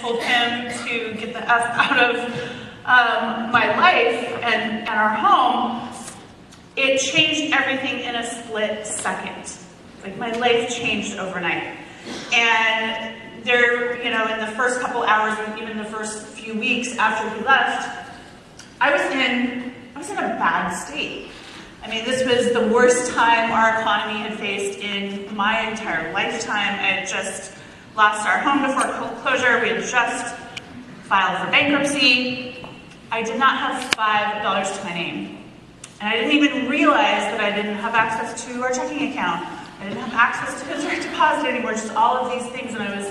told him to get the F out of my life and our home, it changed everything in a split second. Like, my life changed overnight. And there, you know, in the first couple hours, and even the first few weeks after he left, I was in a bad state. I mean, this was the worst time our economy had faced in my entire lifetime. I had just lost our home before foreclosure. We had just filed for bankruptcy. I did not have $5 to my name. And I didn't even realize that I didn't have access to our checking account. I didn't have access to his direct deposit anymore, just all of these things. And I was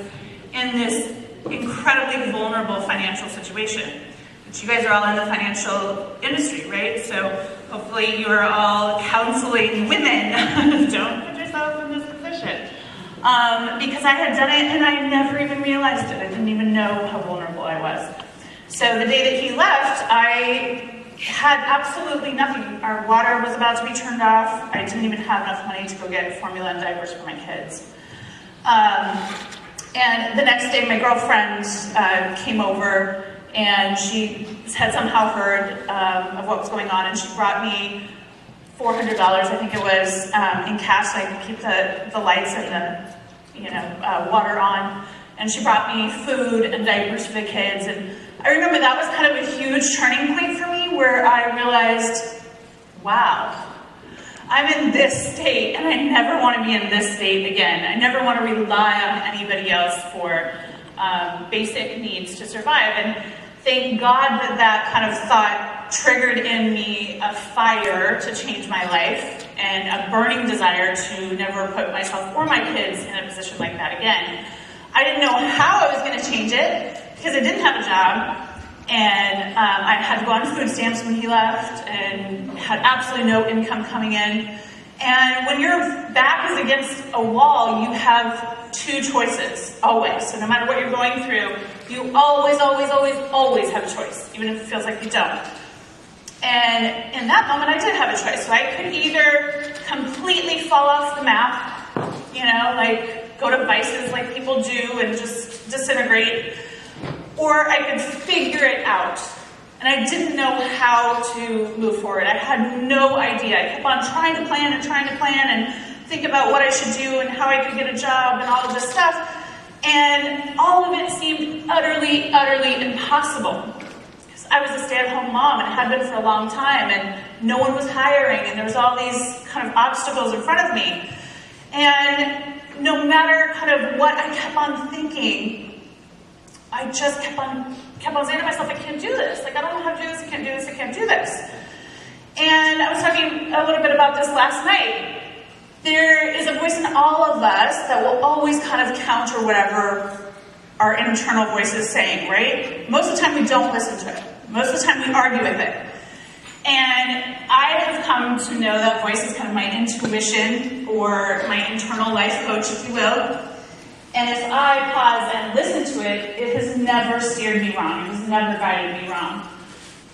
in this incredibly vulnerable financial situation. But you guys are all in the financial industry, right? So hopefully you are all counseling women. Don't put yourself in this position. Because I had done it and I never even realized it. I didn't even know how vulnerable I was. So the day that he left, I had absolutely nothing. Our water was about to be turned off. I didn't even have enough money to go get formula and diapers for my kids. And the next day, my girlfriend came over, and she had somehow heard of what was going on, and she brought me $400, I think it was, in cash so I could keep the lights and the water on. And she brought me food and diapers for the kids. And I remember that was kind of a huge turning point for me, where I realized, wow, I'm in this state and I never want to be in this state again. I never want to rely on anybody else for basic needs to survive. And thank God that that kind of thought triggered in me a fire to change my life and a burning desire to never put myself or my kids in a position like that again. I didn't know how I was going to change it because I didn't have a job, and I had to go on food stamps when he left and had absolutely no income coming in. And when your back is against a wall, you have two choices, always. So no matter what you're going through, you always, always, always, always have a choice, even if it feels like you don't. And in that moment, I did have a choice. So I could either completely fall off the map, like go to vices like people do and just disintegrate, or I could figure it out. And I didn't know how to move forward. I had no idea. I kept on trying to plan and think about what I should do and how I could get a job and all of this stuff. And all of it seemed utterly, utterly impossible. Because I was a stay-at-home mom and had been for a long time, and no one was hiring, and there was all these kind of obstacles in front of me. And no matter kind of what I kept on thinking, I just kept on saying to myself, I can't do this. Like, I don't know how to do this. I can't do this. I can't do this. And I was talking a little bit about this last night. There is a voice in all of us that will always kind of counter whatever our internal voice is saying, right? Most of the time we don't listen to it. Most of the time we argue with it. And I have come to know that voice as kind of my intuition, or my internal life coach, if you will. And if I pause and listen to it, it has never steered me wrong. It has never guided me wrong.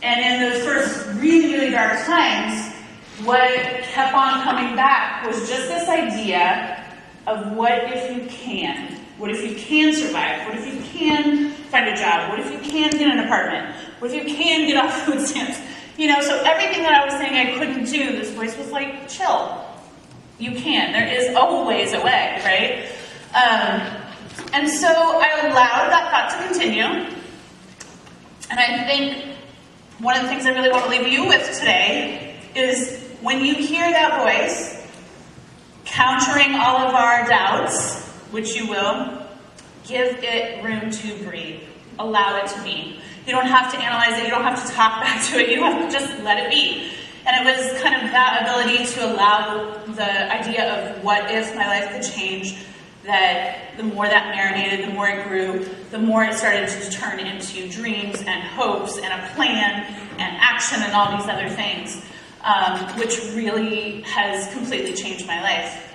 And in those first really, really dark times, what kept on coming back was just this idea of what if you can? What if you can survive? What if you can find a job? What if you can get an apartment? What if you can get off food stamps? So everything that I was saying I couldn't do, this voice was like, chill. You can. There is always a way, right? And so I allowed that thought to continue. And I think one of the things I really want to leave you with today is when you hear that voice, countering all of our doubts, which you will, give it room to breathe. Allow it to be. You don't have to analyze it. You don't have to talk back to it. You have to just let it be. And it was kind of that ability to allow the idea of what if my life could change, that the more that marinated, the more it grew, the more it started to turn into dreams and hopes and a plan and action and all these other things, which really has completely changed my life.